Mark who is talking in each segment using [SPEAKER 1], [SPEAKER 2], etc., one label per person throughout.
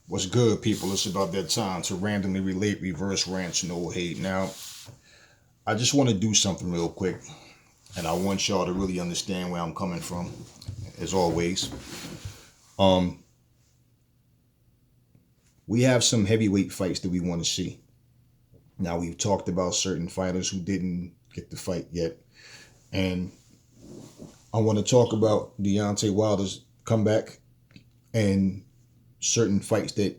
[SPEAKER 1] What's good, people? It's about that time to randomly relate reverse rants, no hate. Now, I just want to do something real quick, and I want y'all to really understand where I'm coming from, as always. Um, we have some heavyweight fights that we want to see. Now, we've talked about certain fighters who didn't get the fight yet, and I want to talk about Deontay Wilder's comeback and certain fights that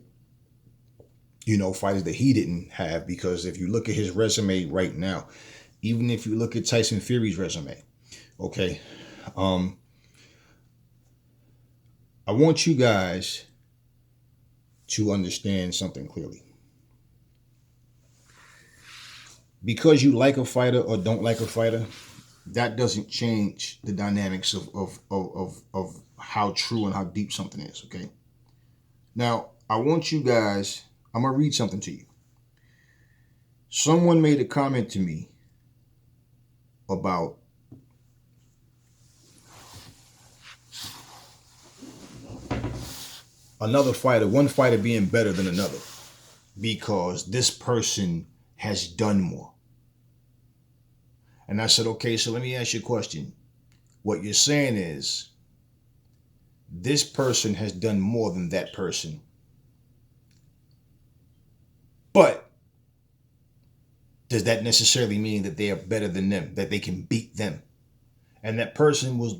[SPEAKER 1] fighters that he didn't have. Because if you look at his resume right now, even if you look at Tyson Fury's resume, okay, um, I want you guys to understand something clearly. Because you like a fighter or don't like a fighter, that doesn't change the dynamics of how true and how deep something is, okay? Now, I want you guys, I'm going to read something to you. Someone made a comment to me about another fighter, one fighter being better than another because this person has done more. And I said, okay, so let me ask you a question. What you're saying is this person has done more than that person. But does that necessarily mean that they are better than them, that they can beat them? And that person was,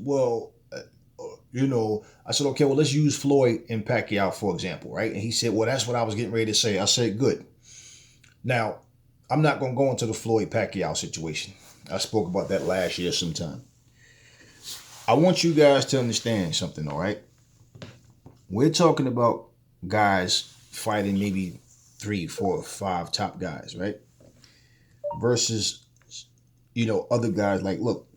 [SPEAKER 1] I said, okay, well, let's use Floyd and Pacquiao, for example, right? And he said, well, that's what I was getting ready to say. I said, good. Now, I'm not going to go into the Floyd Pacquiao situation. I spoke about that last year sometime. I want you guys to understand something, all right? We're talking about guys fighting maybe 3, 4, 5 top guys, right? Versus, other guys like, look,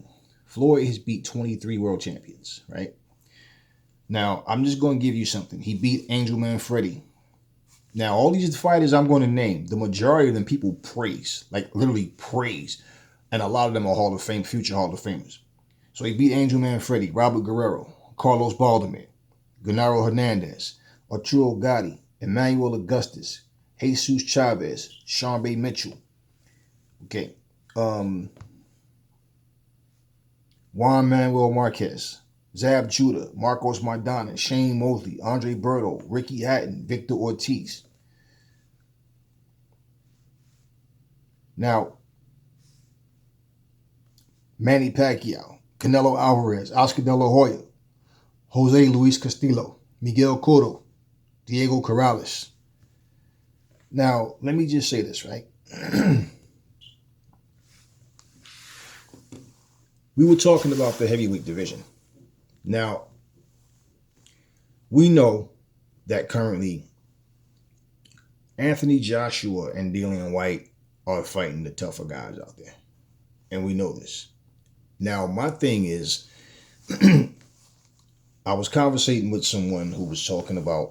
[SPEAKER 1] Floyd has beat 23 world champions, right? Now, I'm just going to give you something. He beat Angel Manfredi. Now, all these fighters I'm going to name, the majority of them people praise, like literally praise. And a lot of them are Hall of Fame, future Hall of Famers. So he beat Angel Manfredi, Robert Guerrero, Carlos Baldomir, Gennaro Hernandez, Arturo Gatti, Emmanuel Augustus, Jesus Chavez, Sean Bay Mitchell. Okay. Juan Manuel Marquez, Zab Judah, Marcos Maidana, Shane Mosley, Andre Berto, Ricky Hatton, Victor Ortiz. Now, Manny Pacquiao, Canelo Alvarez, Oscar De La Hoya, Jose Luis Castillo, Miguel Cotto, Diego Corrales. Now, let me just say this, right? We were talking about the heavyweight division. Now, we know that currently Anthony Joshua and Dillian White are fighting the tougher guys out there. And we know this. Now, my thing is, I was conversating with someone who was talking about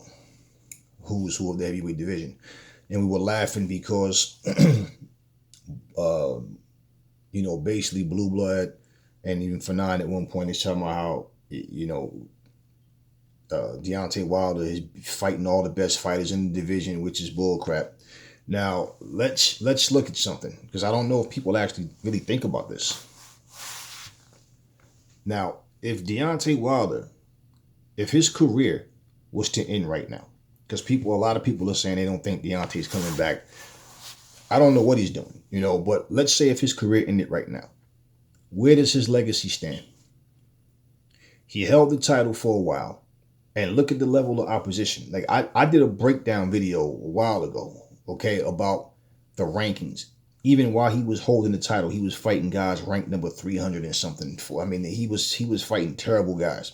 [SPEAKER 1] who's who of the heavyweight division. And we were laughing because, basically Blue Blood and even Fanon at one point is talking about how, Deontay Wilder is fighting all the best fighters in the division, which is bullcrap. Now, let's look at something, because I don't know if people actually really think about this. Now, if Deontay Wilder, if his career was to end right now, because a lot of people are saying they don't think Deontay's coming back. I don't know what he's doing, but let's say if his career ended right now, where does his legacy stand? He held the title for a while, and look at the level of opposition. Like I did a breakdown video a while ago, okay, about the rankings. Even while he was holding the title, he was fighting guys ranked number 300 and something. He was fighting terrible guys.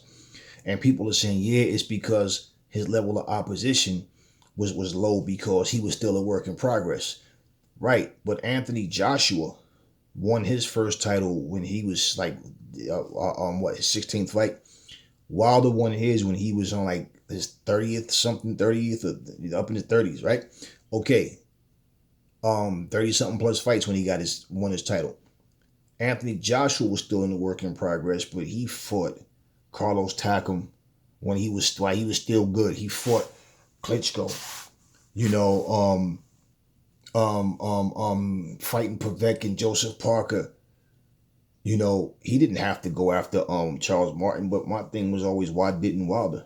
[SPEAKER 1] And people are saying, yeah, it's because his level of opposition was low because he was still a work in progress. Right. But Anthony Joshua won his first title when he was like, his 16th fight. Wilder won his when he was on like his 30th, or up in his 30s, right? Okay. 30-something plus fights when he won his title. Anthony Joshua was still in the work in progress, but he fought Carlos Takam when he was still good. He fought Klitschko, you know, fighting Pavek and Joseph Parker. You know, he didn't have to go after Charles Martin, but my thing was always, why didn't Wilder?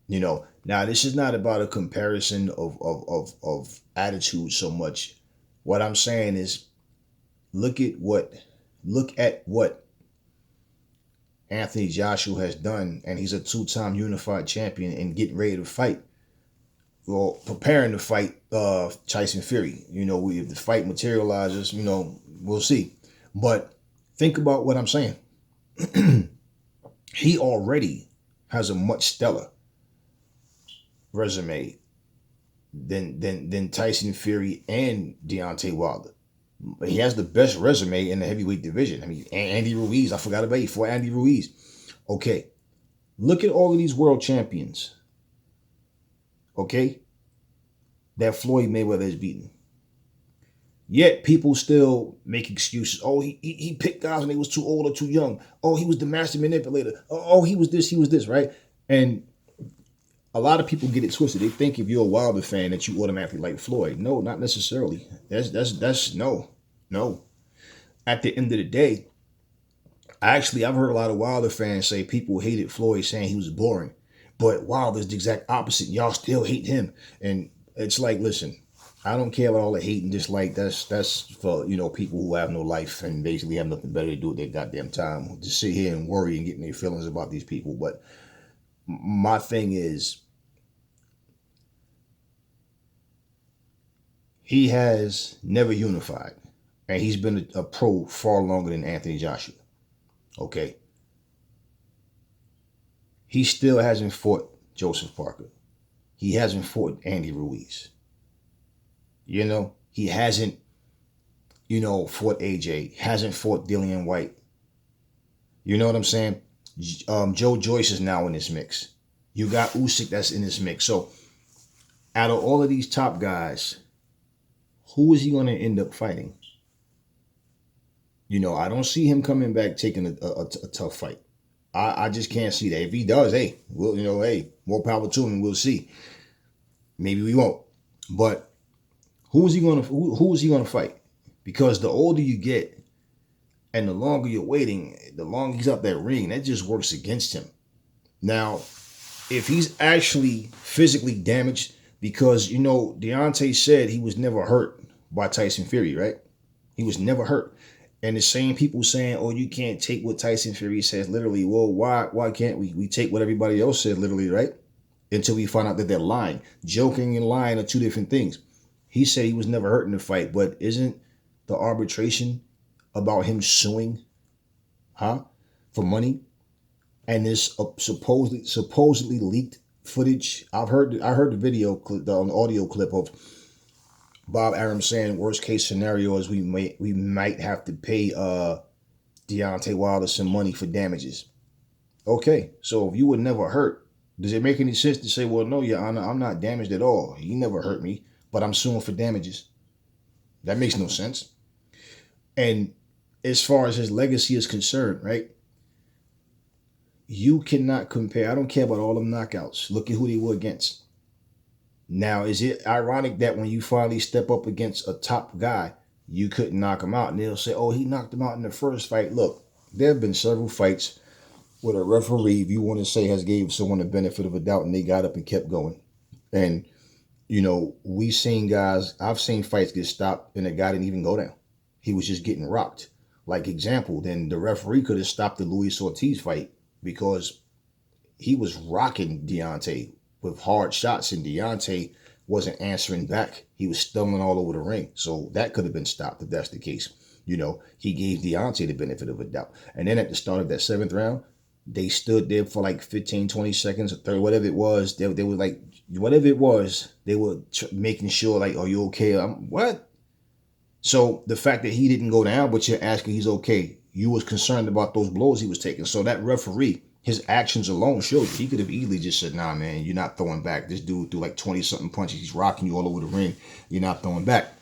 [SPEAKER 1] You know, now this is not about a comparison of attitude so much. What I'm saying is, look at what Anthony Joshua has done, and he's a two-time unified champion and getting ready to fight. Well, preparing to fight Tyson Fury. You know, if the fight materializes, you know, we'll see. But think about what I'm saying. He already has a much stellar resume than Tyson Fury and Deontay Wilder. But he has the best resume in the heavyweight division. I mean, Andy Ruiz, I forgot about you for Andy Ruiz. Okay, look at all of these world champions. Okay, that Floyd Mayweather has beaten. Yet people still make excuses. Oh, he picked guys when they was too old or too young. Oh, he was the master manipulator. Oh, he was this, right? And a lot of people get it twisted. They think if you're a Wilder fan that you automatically like Floyd. No, not necessarily. That's no. At the end of the day, I've heard a lot of Wilder fans say people hated Floyd, saying he was boring. But Wilder's the exact opposite. Y'all still hate him. And it's like, listen, I don't care about all the hate and dislike. That's for, you know, people who have no life and basically have nothing better to do with their goddamn time. Just sit here and worry and get in their feelings about these people. But my thing is, he has never unified. And he's been a pro far longer than Anthony Joshua. Okay. He still hasn't fought Joseph Parker. He hasn't fought Andy Ruiz. You know, he hasn't, you know, fought AJ. Hasn't fought Dillian White. You know what I'm saying? Joe Joyce is now in this mix. You got Usyk that's in this mix. So, out of all of these top guys, who is he going to end up fighting? You know, I don't see him coming back taking a tough fight. I just can't see that. If he does, hey, more power to him. We'll see. Maybe we won't. But who is he gonna fight? Because the older you get, and the longer you're waiting, the longer he's up that ring, that just works against him. Now, if he's actually physically damaged, because you know Deontay said he was never hurt by Tyson Fury, right? He was never hurt. And the same people saying, oh, you can't take what Tyson Fury says literally. Well, why can't we take what everybody else said literally, right? Until we find out that they're lying. Joking and lying are two different things. He said he was never hurt in the fight, but isn't the arbitration about him suing, for money? And this supposedly leaked footage. I heard the video, the audio clip of Bob Arum saying worst case scenario is we might have to pay Deontay Wilder some money for damages. Okay, so if you were never hurt, does it make any sense to say, well, no, Your Honor, I'm not damaged at all. He never hurt me, but I'm suing for damages? That makes no sense. And as far as his legacy is concerned, right? You cannot compare. I don't care about all them knockouts. Look at who they were against. Now, is it ironic that when you finally step up against a top guy, you couldn't knock him out? And they'll say, oh, he knocked him out in the first fight. Look, there have been several fights where a referee, if you want to say, has gave someone the benefit of a doubt and they got up and kept going. And, you know, I've seen fights get stopped and the guy didn't even go down. He was just getting rocked. Like example, then the referee could have stopped the Luis Ortiz fight because he was rocking Deontay with hard shots, and Deontay wasn't answering back. He was stumbling all over the ring. So that could have been stopped if that's the case. You know, he gave Deontay the benefit of a doubt. And then at the start of that 7th round, they stood there for like 15, 20 seconds or 30, whatever it was. They were like, whatever it was, they were making sure like, are you okay? What? So the fact that he didn't go down, but you're asking he's okay, you was concerned about those blows he was taking. So that referee, his actions alone showed you. He could have easily just said, nah, man, you're not throwing back. This dude threw like 20-something punches. He's rocking you all over the ring. You're not throwing back.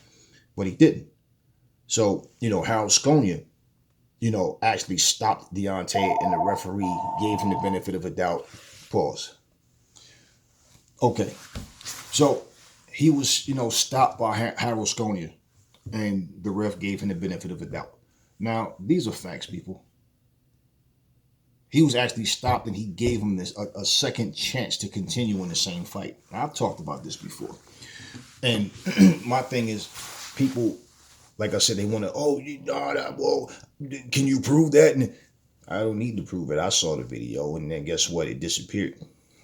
[SPEAKER 1] But he didn't. So, you know, Harold Sconia, you know, actually stopped Deontay, and the referee gave him the benefit of a doubt. Pause. Okay, so he was, stopped by Harold Sconia, and the ref gave him the benefit of the doubt. Now, these are facts, people. He was actually stopped, and he gave him a second chance to continue in the same fight. Now, I've talked about this before, and my thing is, people, like I said, they want to, oh, well, can you prove that? And I don't need to prove it. I saw the video, and then guess what? It disappeared.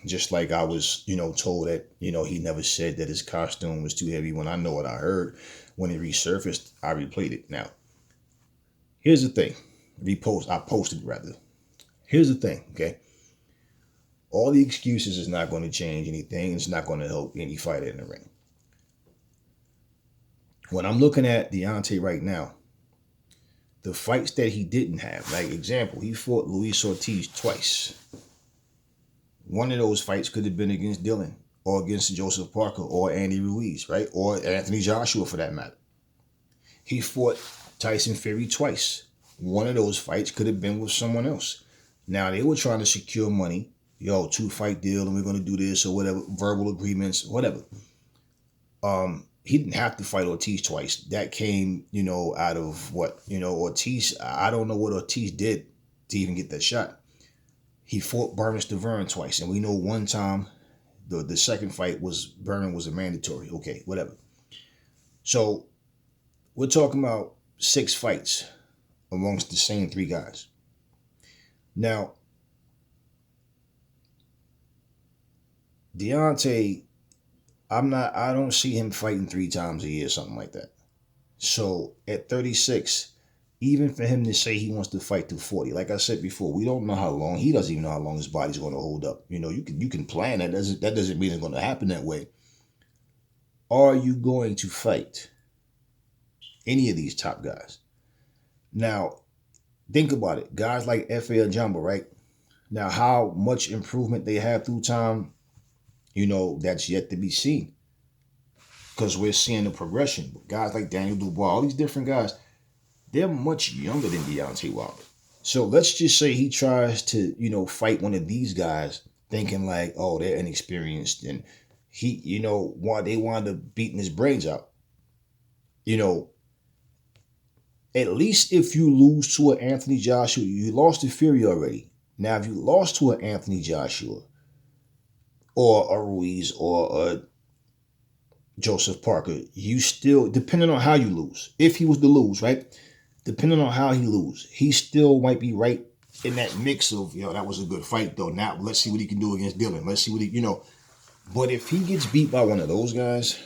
[SPEAKER 1] Just like I was, told that, he never said that his costume was too heavy. When I know what I heard, when it resurfaced, I replayed it. Now, here's the thing. I posted rather. Here's the thing, okay? All the excuses is not going to change anything. It's not going to help any fighter in the ring. When I'm looking at Deontay right now, the fights that he didn't have, like example, he fought Luis Ortiz twice. One of those fights could have been against Dylan or against Joseph Parker or Andy Ruiz, right? Or Anthony Joshua for that matter. He fought Tyson Fury twice. One of those fights could have been with someone else. Now, they were trying to secure money. 2-fight deal and we're going to do this or whatever, verbal agreements, whatever. He didn't have to fight Ortiz twice. That came, out of what? Ortiz, I don't know what Ortiz did to even get that shot. He fought Bermane Stiverne twice. And we know one time the second fight was Bermane was a mandatory. Okay, whatever. So we're talking about 6 fights amongst the same 3 guys. Now, Deontay, I don't see him fighting 3 times a year, something like that. So at 36, even for him to say he wants to fight to 40, like I said before, we don't know how long. He doesn't even know how long his body's going to hold up. You can plan that. That doesn't mean it's going to happen that way. Are you going to fight any of these top guys? Now, think about it. Guys like F.A. Ajamba, right? Now, how much improvement they have through time, that's yet to be seen. Because we're seeing the progression. Guys like Daniel Dubois, all these different guys, they're much younger than Deontay Wilder. So let's just say he tries to, fight one of these guys thinking like, oh, they're inexperienced. And he, they wind up beating his brains out. At least if you lose to an Anthony Joshua, you lost to Fury already. Now, if you lost to an Anthony Joshua or a Ruiz or a Joseph Parker, you still, depending on how you lose, if he was to lose, right? Depending on how he lose, he still might be right in that mix of, that was a good fight though. Now let's see what he can do against Dylan. Let's see what he, But if he gets beat by one of those guys,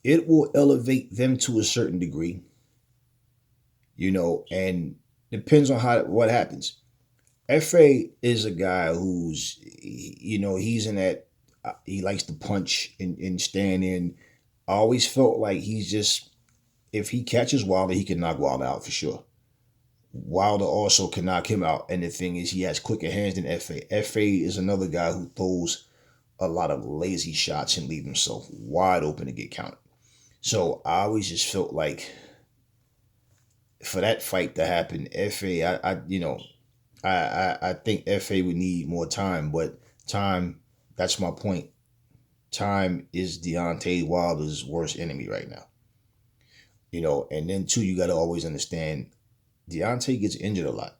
[SPEAKER 1] it will elevate them to a certain degree, and depends on what happens. F.A. is a guy who's, he's in that, he likes to punch and stand in. I always felt like he's just, if he catches Wilder, he can knock Wilder out for sure. Wilder also can knock him out. And the thing is, he has quicker hands than F.A. F.A. is another guy who throws a lot of lazy shots and leave himself wide open to get counted. So I always just felt like for that fight to happen, F.A., I think F.A. would need more time, but time, that's my point. Time is Deontay Wilder's worst enemy right now. And then too, you got to always understand, Deontay gets injured a lot.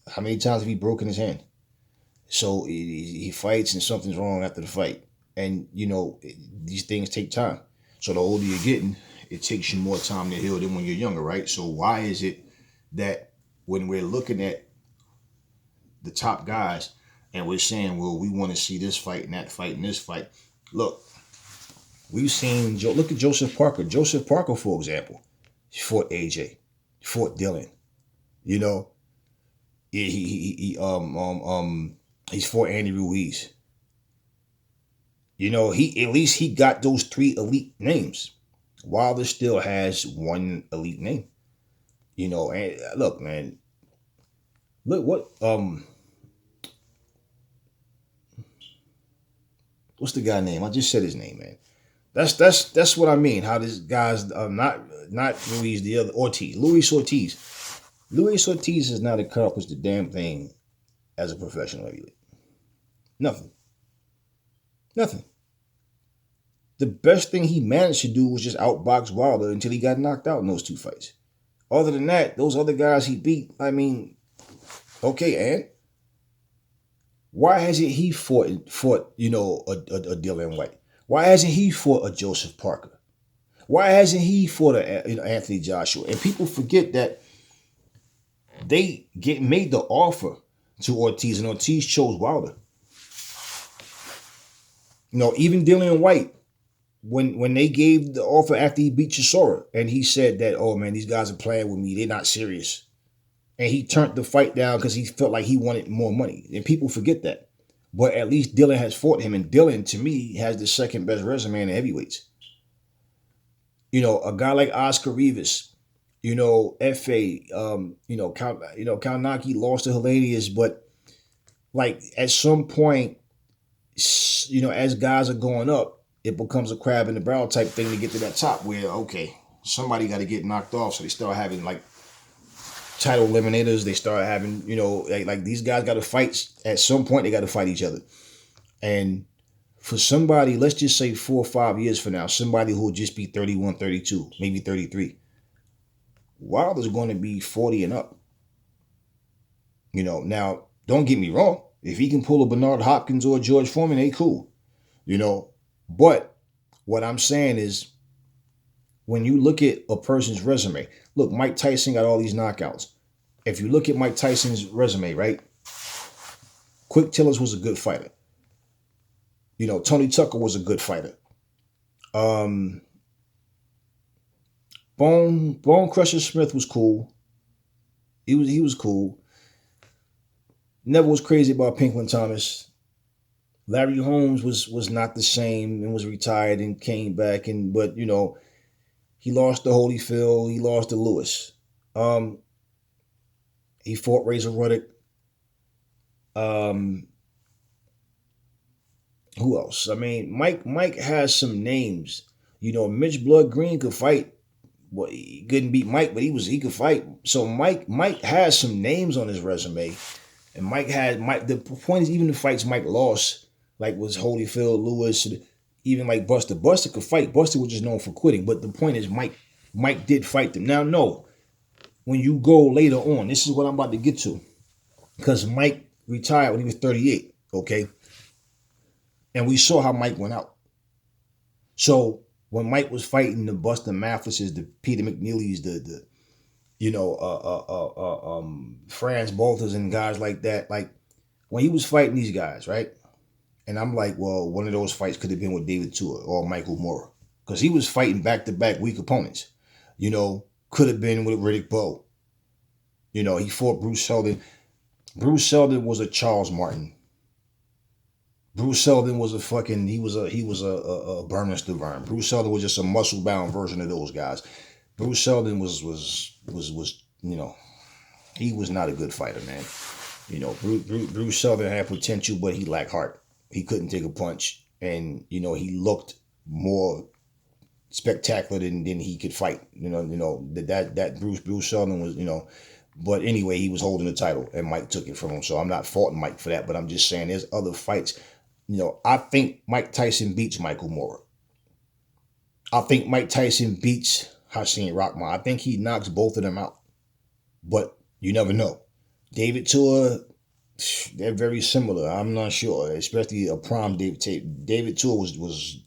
[SPEAKER 1] How many times have he broken his hand? So he fights and something's wrong after the fight. And, these things take time. So the older you're getting, it takes you more time to heal than when you're younger, right? So why is it that when we're looking at the top guys and we're saying, well, we want to see this fight and that fight and this fight. Look, we've seen, look at Joseph Parker. Joseph Parker, for example, he fought AJ, he fought Dylan. He's fought Andy Ruiz. He at least he got those 3 elite names. Wilder still has 1 elite name. And look, man. Look what what's the guy name? I just said his name, man. That's what I mean. How this guy's not Ruiz, the other Ortiz, Luis Ortiz. Luis Ortiz has not accomplished the damn thing as a professional heavyweight. Nothing. Nothing. The best thing he managed to do was just outbox Wilder until he got knocked out in those two fights. Other than that, those other guys he beat, I mean, okay, and why hasn't he fought a Dillian White? Why hasn't he fought a Joseph Parker? Why hasn't he fought a Anthony Joshua? And people forget that they made the offer to Ortiz, and Ortiz chose Wilder. Even Dillian White, when they gave the offer after he beat Chisora, and he said that, oh man, these guys are playing with me, they're not serious. And he turned the fight down because he felt like he wanted more money. And people forget that. But at least Dillian has fought him. And Dillian, to me, has the second best resume in the heavyweights. A guy like Oscar Rivas, F.A., Kalnaki lost to Hellenius. But, like, at some point, as guys are going up, it becomes a crab in the barrel type thing to get to that top where, okay, somebody got to get knocked off. So they start having, like, title eliminators. They start having, like these guys got to fight. At some point, they got to fight each other. And for somebody, let's just say 4 or 5 years from now, somebody who will just be 31, 32, maybe 33, Wilder's going to be 40 and up. Now, don't get me wrong. If he can pull a Bernard Hopkins or a George Foreman, they cool. But what I'm saying is, when you look at a person's resume, look, Mike Tyson got all these knockouts. If you look at Mike Tyson's resume, right? Quick Tillers was a good fighter. Tony Tucker was a good fighter. Bone Crusher Smith was cool. He was cool. Never was crazy about Pinklin Thomas. Larry Holmes was not the same and was retired and came back but he lost to Holyfield. He lost to Lewis. He fought Razor Ruddock. Who else? I mean, Mike has some names. Mitch Blood Green could fight. Well, he couldn't beat Mike, but he could fight. So Mike has some names on his resume. And the point is, even the fights Mike lost, like was Holyfield, Lewis, even like Buster. Buster could fight. Buster was just known for quitting. But the point is, Mike did fight them. Now, no, when you go later on, this is what I'm about to get to. Because Mike retired when he was 38, okay? And we saw how Mike went out. So when Mike was fighting the Buster Mathlises, the Peter McNeelys, the Franz Balters and guys like that, like when he was fighting these guys, right? And I'm like, well, one of those fights could have been with David Tua or Michael Moorer. Because he was fighting back-to-back weak opponents. Could have been with Riddick Bowe. He fought Bruce Seldon. Bruce Seldon was a Charles Martin. Bruce Seldon was he was a Berman Stavern. Bruce Seldon was just a muscle-bound version of those guys. Bruce Seldon was he was not a good fighter, man. Bruce Seldon had potential, but he lacked heart. He couldn't take a punch, and he looked more spectacular than he could fight. That Bruce Seldon was But anyway, he was holding the title, and Mike took it from him. So I'm not faulting Mike for that, but I'm just saying there's other fights. I think Mike Tyson beats Michael Moorer. I think Mike Tyson beats Hasim Rahman. I think he knocks both of them out. But you never know. David Tua, they're very similar. I'm not sure, especially a prime David Tua was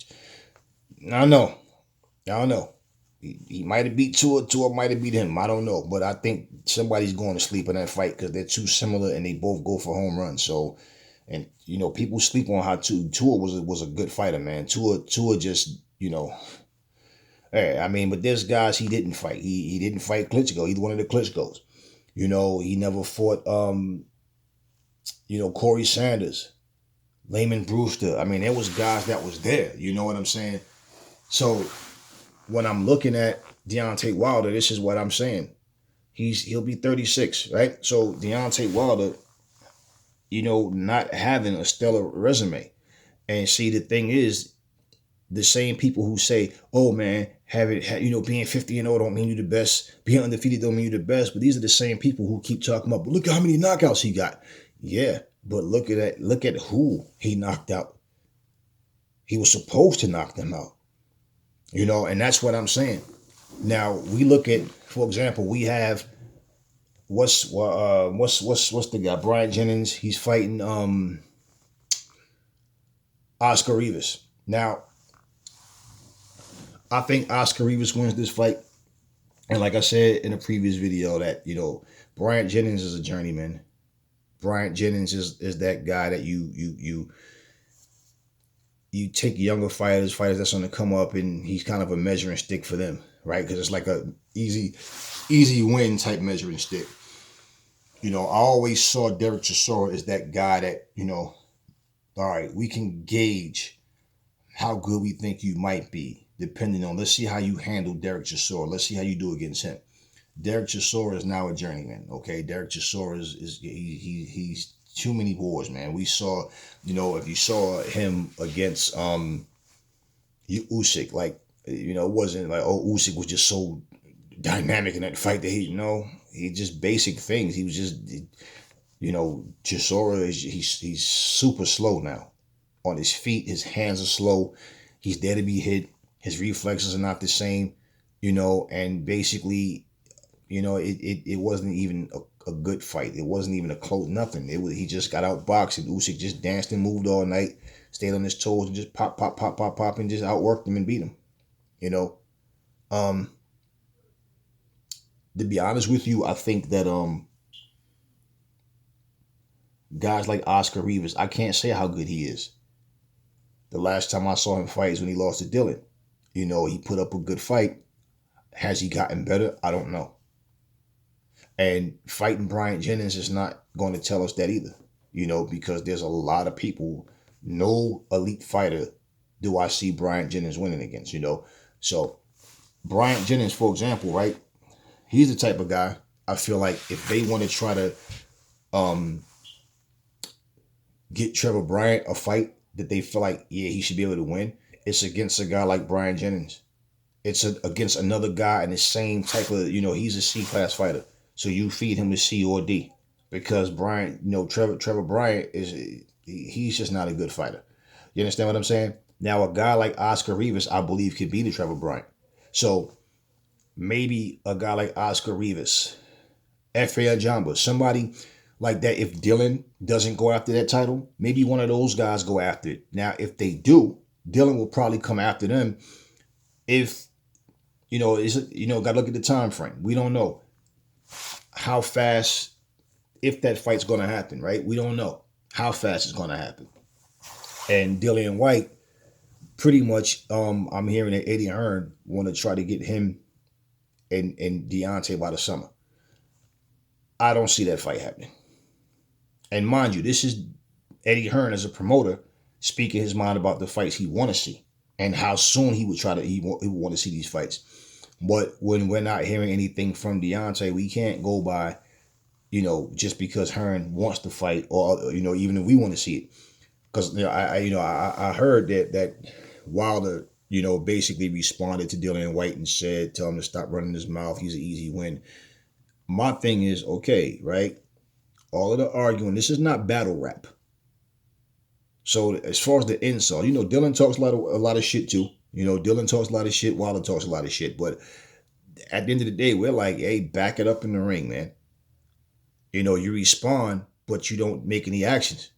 [SPEAKER 1] I don't know. He might have beat Tua might have beat him. I don't know. But I think somebody's going to sleep in that fight because they're too similar and they both go for home runs. So, and people sleep on how Tua was a good fighter, man. Tua just, hey, I mean, but there's guys he didn't fight. He didn't fight Klitschko, either one of the Klitschkos. He never fought Corey Sanders, Layman Brewster. I mean, there was guys that was there. You know what I'm saying? So when I'm looking at Deontay Wilder, this is what I'm saying. He'll be 36, right? So Deontay Wilder, not having a stellar resume. And see, the thing is, the same people who say, oh man, being 50 and 0 don't mean you're the best. Being undefeated don't mean you're the best. But these are the same people who keep talking about, but look at how many knockouts he got. Yeah, but look at who he knocked out. He was supposed to knock them out. And that's what I'm saying. Now we look at, for example, we have what's the guy? Brian Jennings. He's fighting Oscar Rivas. Now, I think Oscar Rivas wins this fight. And like I said in a previous video, that Brian Jennings is a journeyman. Brian Jennings is that guy that you take younger fighters that's on the come up, and he's kind of a measuring stick for them, right? Because it's like a easy win type measuring stick. I always saw Derek Chisora as that guy that, all right, we can gauge how good we think you might be, depending on, let's see how you handle Derek Chisora. Let's see how you do against him. Derek Chisora is now a journeyman, okay? Derek Chisora he's too many wars, man. We saw, if you saw him against Usyk, like, it wasn't like, oh, Usyk was just so dynamic in that fight that he just basic things. He was just, Chisora he's super slow now on his feet. His hands are slow. He's there to be hit. His reflexes are not the same, and basically, it wasn't even a good fight. It wasn't even a close nothing. He just got outboxed, and Usyk just danced and moved all night, stayed on his toes, and just pop, and just outworked him and beat him. To be honest with you, I think that guys like Oscar Rivas, I can't say how good he is. The last time I saw him fight is when he lost to Dylan. He put up a good fight. Has he gotten better? I don't know. And fighting Brian Jennings is not going to tell us that either, because there's a lot of people, no elite fighter do I see Brian Jennings winning against, So Brian Jennings, for example, right? He's the type of guy, I feel like, if they want to try to get Trevor Bryant a fight that they feel like, yeah, he should be able to win, it's against a guy like Brian Jennings. It's against another guy in the same type of, he's a C-class fighter. So you feed him with C or D, because Bryant, Trevor Bryant he's just not a good fighter. You understand what I'm saying? Now, a guy like Oscar Rivas, I believe, could beat Trevor Bryant. So maybe a guy like Oscar Rivas, F.A. Ajamba, somebody like that, if Dylan doesn't go after that title, maybe one of those guys go after it. Now, if they do, Dylan will probably come after them. If, got to look at the time frame. We don't know how fast, if that fight's going to happen, right? We don't know how fast it's going to happen. And Dillian White, pretty much, I'm hearing that Eddie Hearn want to try to get him and Deontay by the summer. I don't see that fight happening. And mind you, this is Eddie Hearn as a promoter speaking his mind about the fights he want to see and how soon he would want to see these fights. But when we're not hearing anything from Deontay, we can't go by, just because Hearn wants to fight, or even if we want to see it. Because I heard that Wilder basically responded to Dillian White and said, tell him to stop running his mouth. He's an easy win. My thing is, okay, right? All of the arguing, this is not battle rap. So as far as the insult, Dylan talks a lot of shit too. Dylan talks a lot of shit, Wilder talks a lot of shit. But at the end of the day, we're like, hey, back it up in the ring, man. You respond, but you don't make any actions.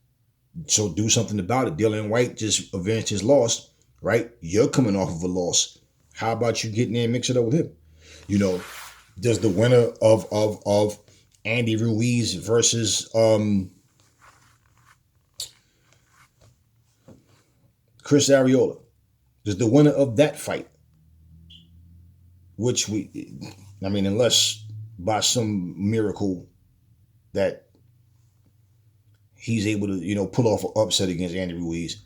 [SPEAKER 1] So do something about it. Dillian White just avenged his loss, right? You're coming off of a loss. How about you getting in and mix it up with him? Does the winner of Andy Ruiz versus Chris Arreola, does the winner of that fight, unless by some miracle that he's able to, pull off an upset against Andy Ruiz,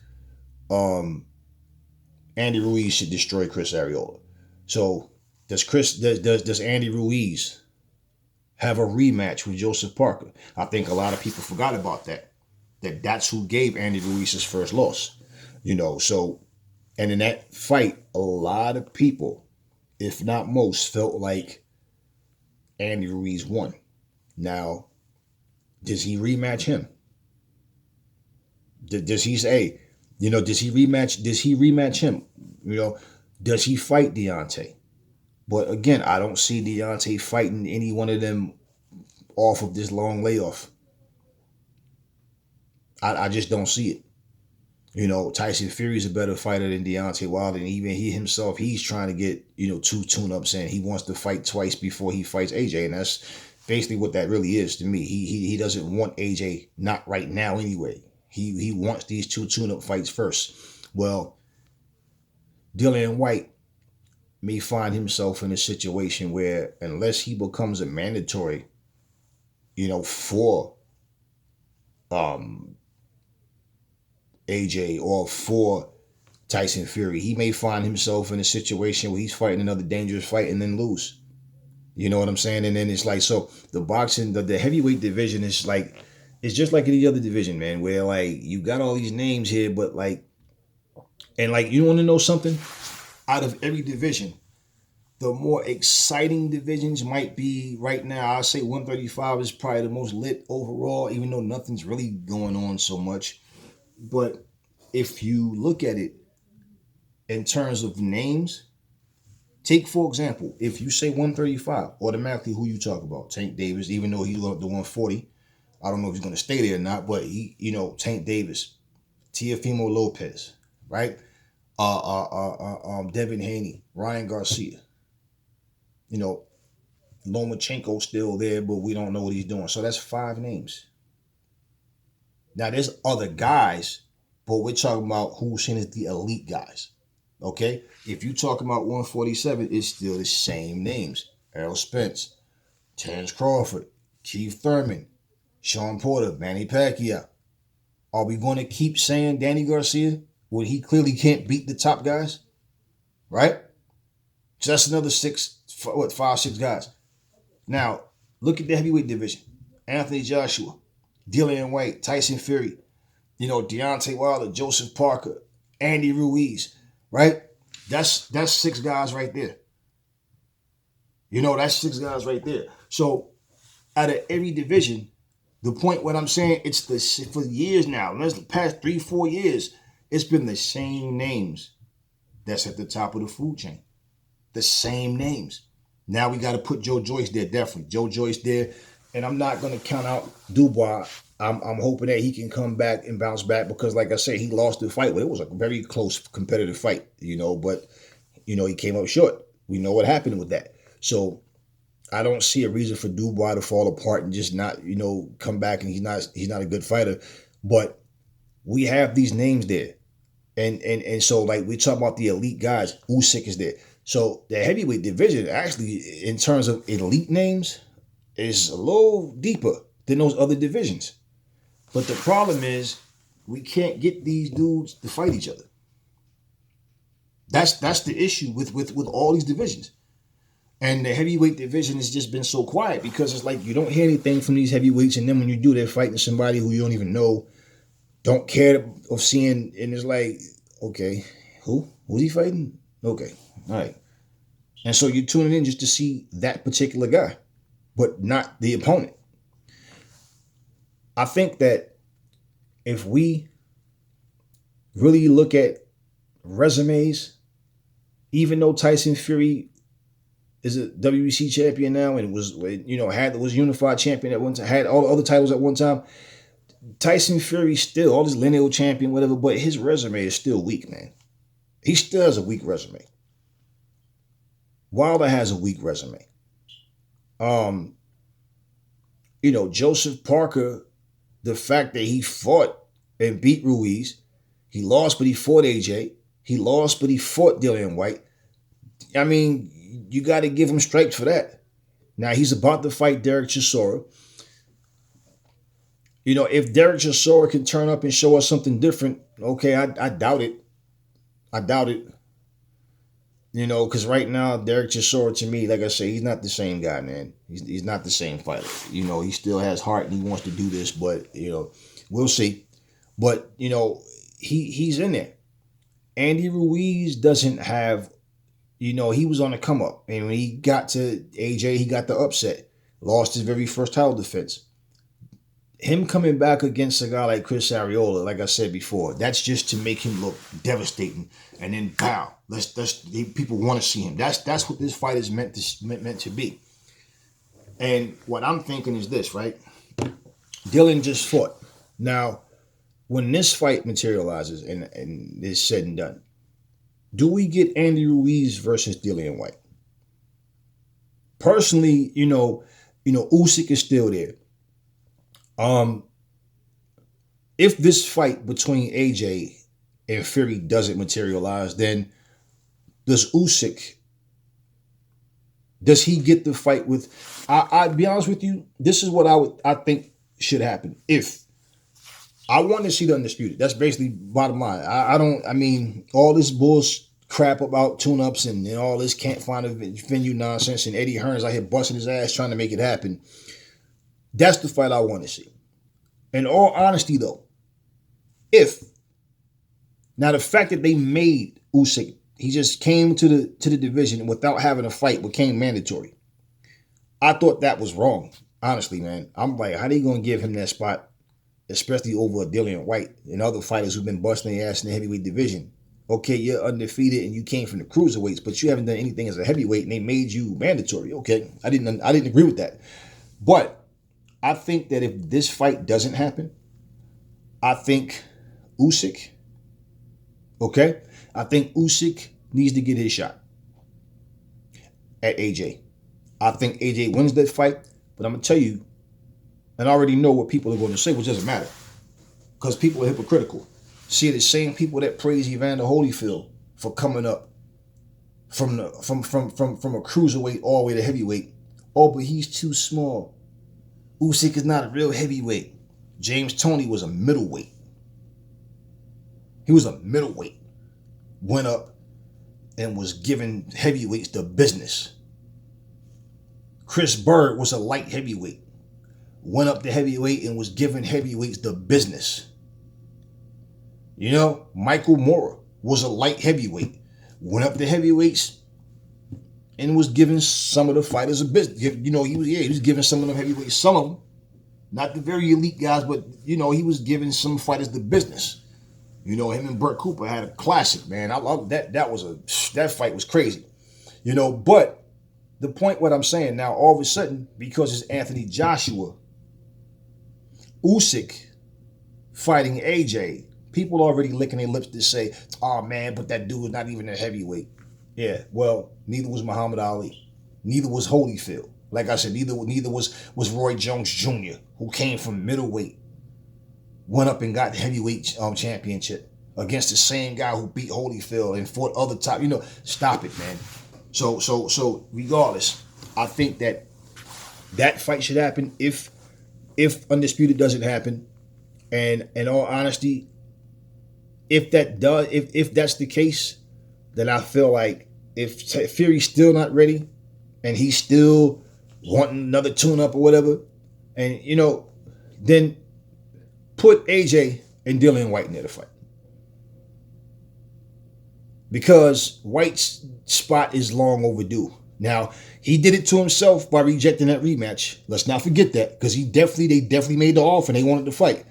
[SPEAKER 1] Andy Ruiz should destroy Chris Arreola. So does Andy Ruiz have a rematch with Joseph Parker? I think a lot of people forgot about that. That's who gave Andy Ruiz his first loss. So, and in that fight, a lot of people, if not most, felt like Andy Ruiz won. Now, does he rematch him? Does he say, Does he rematch? Does he rematch him? Does he fight Deontay? But again, I don't see Deontay fighting any one of them off of this long layoff. I just don't see it. Tyson Fury's a better fighter than Deontay Wilder, and even he himself, he's trying to get, two tune-ups in. He wants to fight twice before he fights AJ, and that's basically what that really is to me. He doesn't want AJ, not right now anyway. He wants these two tune-up fights first. Well, Dillian White may find himself in a situation where unless he becomes a mandatory, for AJ or for Tyson Fury, he may find himself in a situation where he's fighting another dangerous fight and then lose. You know what I'm saying? And then it's like, so the boxing, the heavyweight division is like, it's just like any other division, man, where like you got all these names here, but like, and like, you want to know something? Out of every division, the more exciting divisions might be right now, I'll say 135 is probably the most lit overall, even though nothing's really going on so much. But if you look at it in terms of names, take, for example, if you say 135, automatically who you talk about? Tank Davis, even though he's going up to 140. I don't know if he's going to stay there or not, but he, Tank Davis, Teofimo Lopez, right? Devin Haney, Ryan Garcia. Lomachenko still there, but we don't know what he's doing. So that's 5 names. Now, there's other guys, but we're talking about who's seen as the elite guys. Okay? If you talk about 147, it's still the same names. Errol Spence, Terrence Crawford, Keith Thurman, Sean Porter, Manny Pacquiao. Are we going to keep saying Danny Garcia when he clearly can't beat the top guys? Right? So that's another 5, 6 guys. Now, look at the heavyweight division. Anthony Joshua, Dillian White, Tyson Fury, Deontay Wilder, Joseph Parker, Andy Ruiz, right? That's 6 guys right there. That's 6 guys right there. So out of every division, the point what I'm saying, it's for years now, that's the past 3-4 years, it's been the same names that's at the top of the food chain. The same names. Now we got to put Joe Joyce there, definitely. Joe Joyce there. And I'm not going to count out Dubois. I'm hoping that he can come back and bounce back because, like I said, he lost the fight. Well, it was a very close competitive fight, but, he came up short. We know what happened with that. So I don't see a reason for Dubois to fall apart and just not, come back and he's not a good fighter. But we have these names there. And so, like, we talk about the elite guys. Usyk is there. So the heavyweight division, actually, in terms of elite names, is a little deeper than those other divisions. But the problem is we can't get these dudes to fight each other. That's the issue with all these divisions. And the heavyweight division has just been so quiet because it's like you don't hear anything from these heavyweights, and then when you do, they're fighting somebody who you don't even know, don't care of seeing, and it's like, okay, who's he fighting? Okay, all right. And so you're tuning in just to see that particular guy, but not the opponent. I think that if we really look at resumes, even though Tyson Fury is a WBC champion now and was unified champion at one time, had all the other titles at one time, Tyson Fury still, all this lineal champion, whatever, but his resume is still weak, man. He still has a weak resume. Wilder has a weak resume. Joseph Parker, the fact that he fought and beat Ruiz, he lost, but he fought AJ. He lost, but he fought Dillian White. I mean, you got to give him stripes for that. Now, he's about to fight Derek Chisora. If Derek Chisora can turn up and show us something different, okay, I doubt it. I doubt it. Because right now, Derek Chisora, to me, like I say, he's not the same guy, man. He's not the same fighter. He still has heart and he wants to do this, but, we'll see. But, he's in there. Andy Ruiz doesn't have, he was on the come up. And when he got to AJ, he got the upset. Lost his very first title defense. him coming back against a guy like Chris Arreola, like I said before, that's just to make him look devastating. And then bow. People want to see him. That's what this fight is meant to be. And what I'm thinking is this, right? Dylan just fought. Now, when this fight materializes and is said and done, do we get Andy Ruiz versus Dillian White? Personally, Usyk is still there. If this fight between AJ and Fury doesn't materialize, then does he get the fight with? I'd be honest with you. This is what I think should happen. If I want to see the Undisputed, that's basically bottom line. I mean, all this bullshit crap about tune-ups and all this can't find a venue nonsense, and Eddie Hearn's out here busting his ass trying to make it happen. That's the fight I want to see. In all honesty, though, now the fact that they made Usyk, he just came to the division without having a fight became mandatory. I thought that was wrong, honestly, man. I'm like, how they gonna give him that spot, especially over a Dillian White and other fighters who've been busting their ass in the heavyweight division? Okay, you're undefeated and you came from the cruiserweights, but you haven't done anything as a heavyweight, and they made you mandatory. Okay, I didn't agree with that, but I think that if this fight doesn't happen, I think Usyk needs to get his shot at AJ. I think AJ wins that fight, but I'm going to tell you, and I already know what people are going to say, which doesn't matter, because people are hypocritical. See, the same people that praise Evander Holyfield for coming up from a cruiserweight all the way to heavyweight. Oh, but he's too small. Usyk is not a real heavyweight. James Toney was a middleweight. He was a middleweight. Went up and was giving heavyweights the business. Chris Bird was a light heavyweight. Went up to heavyweight and was giving heavyweights the business. Michael Moorer was a light heavyweight. Went up to heavyweights and was giving some of the fighters a business. He was giving some of them heavyweights, some of them, not the very elite guys, but he was giving some fighters the business. Him and Burt Cooper had a classic, man. I love that. That fight was crazy. But the point, what I'm saying now, all of a sudden, because it's Anthony Joshua, Usyk fighting AJ, people already licking their lips to say, oh man, but that dude is not even a heavyweight. Yeah, well, neither was Muhammad Ali. Neither was Holyfield. Like I said, neither was Roy Jones Jr., who came from middleweight, went up and got the heavyweight championship against the same guy who beat Holyfield and fought other top. Stop it, man. So regardless, I think that fight should happen if Undisputed doesn't happen. And in all honesty, if that's the case, then I feel like if Fury's still not ready and he's still wanting another tune-up or whatever, and then put AJ and Dillian White in there to fight. Because White's spot is long overdue. Now, he did it to himself by rejecting that rematch. Let's not forget that, because they definitely made the offer and they wanted to fight.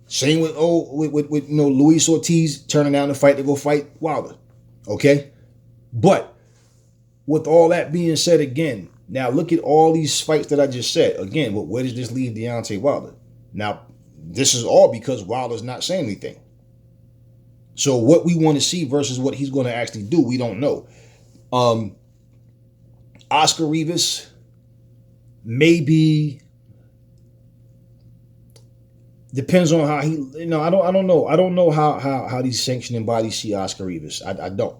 [SPEAKER 1] Same with Luis Ortiz turning down the fight to go fight Wilder. Okay? But with all that being said again, now look at all these fights that I just said. Again, where does this leave Deontay Wilder? Now, this is all because Wilder's not saying anything. So what we want to see versus what he's going to actually do, we don't know. Oscar Rivas, maybe, depends on how he. I don't know. I don't know how these sanctioning bodies see Oscar Rivas. I don't.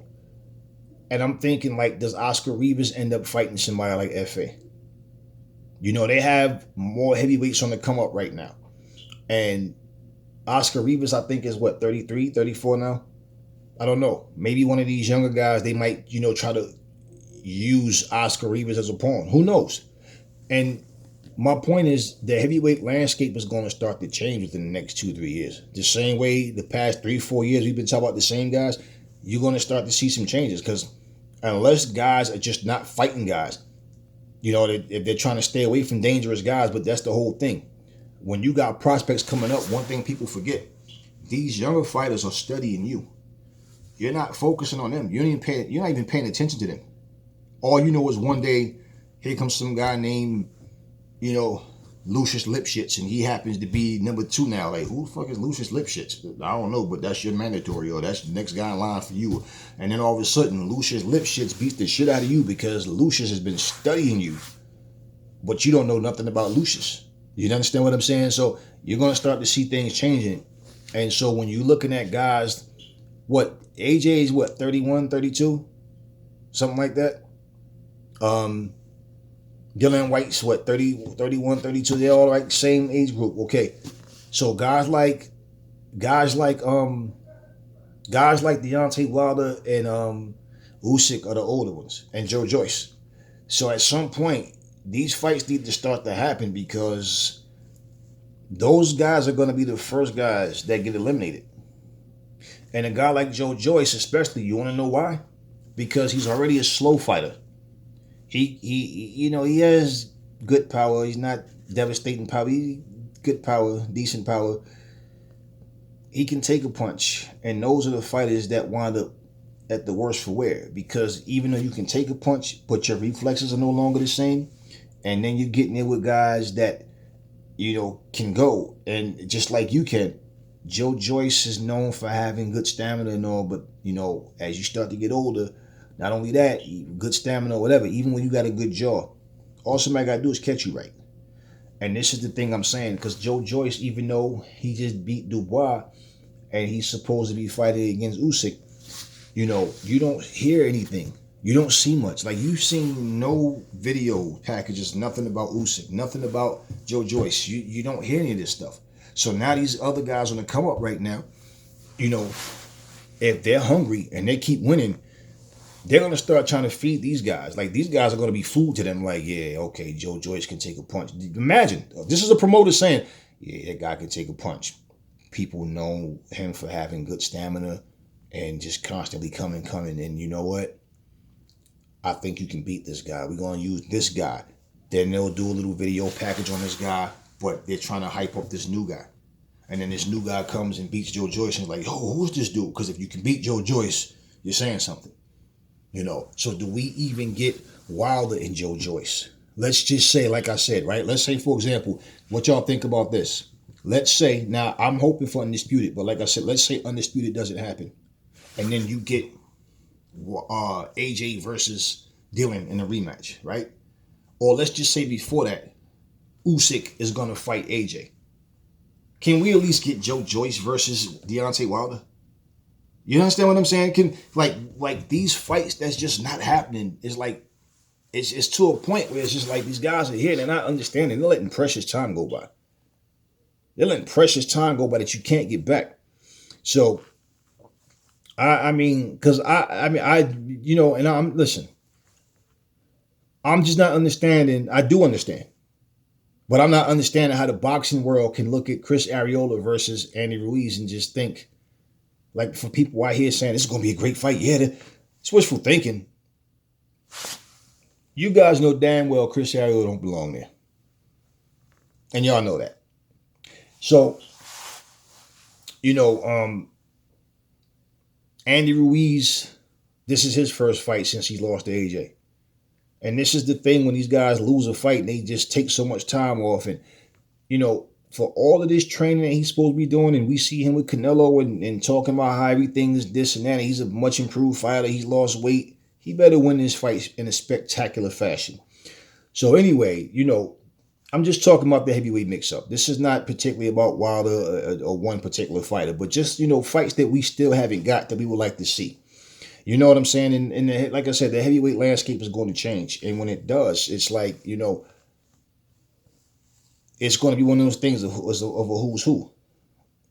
[SPEAKER 1] And I'm thinking, like, does Oscar Rivas end up fighting somebody like FA? They have more heavyweights on the come up right now. And Oscar Rivas, I think, is 33, 34 now? I don't know. Maybe one of these younger guys, they might, try to use Oscar Rivas as a pawn. Who knows? And my point is, the heavyweight landscape is going to start to change within the next 2-3 years. The same way the past 3-4 years we've been talking about the same guys, you're going to start to see some changes, because unless guys are just not fighting guys, they're trying to stay away from dangerous guys, but that's the whole thing. when you got prospects coming up, one thing people forget, these younger fighters are studying you. You're not focusing on them. You're not even paying attention to them. All you know is one day, here comes some guy named, Lucius Lipschitz, and he happens to be number 2 now. Like, who the fuck is Lucius Lipschitz? I don't know, but that's your mandatory, or that's the next guy in line for you. And then all of a sudden, Lucius Lipschitz beats the shit out of you because Lucius has been studying you, but you don't know nothing about Lucius. You understand what I'm saying? So you're going to start to see things changing. And so when you're looking at guys, AJ is 31, 32? Something like that. Dylan White's 30, 31, 32. They're all like same age group. Okay. So guys like Deontay Wilder and Usyk are the older ones, and Joe Joyce. So at some point, these fights need to start to happen because those guys are going to be the first guys that get eliminated. And a guy like Joe Joyce, especially, you want to know why? Because he's already a slow fighter. He has good power. He's not devastating power. Good power, decent power. He can take a punch. And those are the fighters that wind up at the worst for wear. Because even though you can take a punch, but your reflexes are no longer the same, and then you're getting in with guys that, can go. And just like you can, Joe Joyce is known for having good stamina and all, but, as you start to get older, not only that, good stamina or whatever, even when you got a good jaw, all somebody got to do is catch you right. And this is the thing I'm saying, because Joe Joyce, even though he just beat Dubois and he's supposed to be fighting against Usyk, you don't hear anything. You don't see much. Like, you've seen no video packages, nothing about Usyk, nothing about Joe Joyce. You don't hear any of this stuff. So now these other guys on the come up right now, if they're hungry and they keep winning, they're going to start trying to feed these guys. Like, these guys are going to be food to them. Like, yeah, okay, Joe Joyce can take a punch. Imagine, this is a promoter saying, yeah, that guy can take a punch. People know him for having good stamina and just constantly coming. And you know what? I think you can beat this guy. We're going to use this guy. Then they'll do a little video package on this guy, but they're trying to hype up this new guy. And then this new guy comes and beats Joe Joyce and like, oh, who's this dude? Because if you can beat Joe Joyce, you're saying something. So do we even get Wilder and Joe Joyce? Let's just say, like I said, right? Let's say, for example, what y'all think about this? Let's say, now I'm hoping for Undisputed, but like I said, let's say Undisputed doesn't happen. And then you get AJ versus Dylan in a rematch, right? Or let's just say before that, Usyk is going to fight AJ. Can we at least get Joe Joyce versus Deontay Wilder? You understand what I'm saying? Can like these fights that's just not happening is like it's to a point where it's just like these guys are here, they're not understanding, they're letting precious time go by. They're letting precious time go by that you can't get back. So I'm just not understanding. I do understand, but I'm not understanding how the boxing world can look at Chris Arreola versus Andy Ruiz and just think, like, for people out here saying this is going to be a great fight. Yeah, it's wishful thinking. You guys know damn well Chris Arreola don't belong there. And y'all know that. So, Andy Ruiz, this is his first fight since he lost to AJ. And this is the thing when these guys lose a fight and they just take so much time off. And, for all of this training that he's supposed to be doing, and we see him with Canelo and talking about how everything is this and that, and he's a much improved fighter, he's lost weight, he better win this fight in a spectacular fashion. So anyway, I'm just talking about the heavyweight mix-up. This is not particularly about Wilder or one particular fighter, but just, fights that we still haven't got that we would like to see. You know what I'm saying? And like I said, the heavyweight landscape is going to change. And when it does, it's like, it's going to be one of those things of a who's who,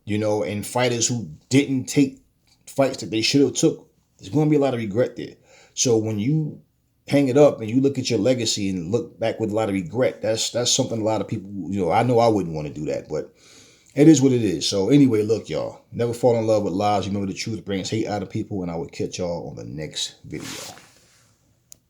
[SPEAKER 1] and fighters who didn't take fights that they should have took. There's going to be a lot of regret there. So when you hang it up and you look at your legacy and look back with a lot of regret, that's something a lot of people, I know I wouldn't want to do that, but it is what it is. So anyway, look, y'all, never fall in love with lies. Remember, the truth brings hate out of people, and I will catch y'all on the next video.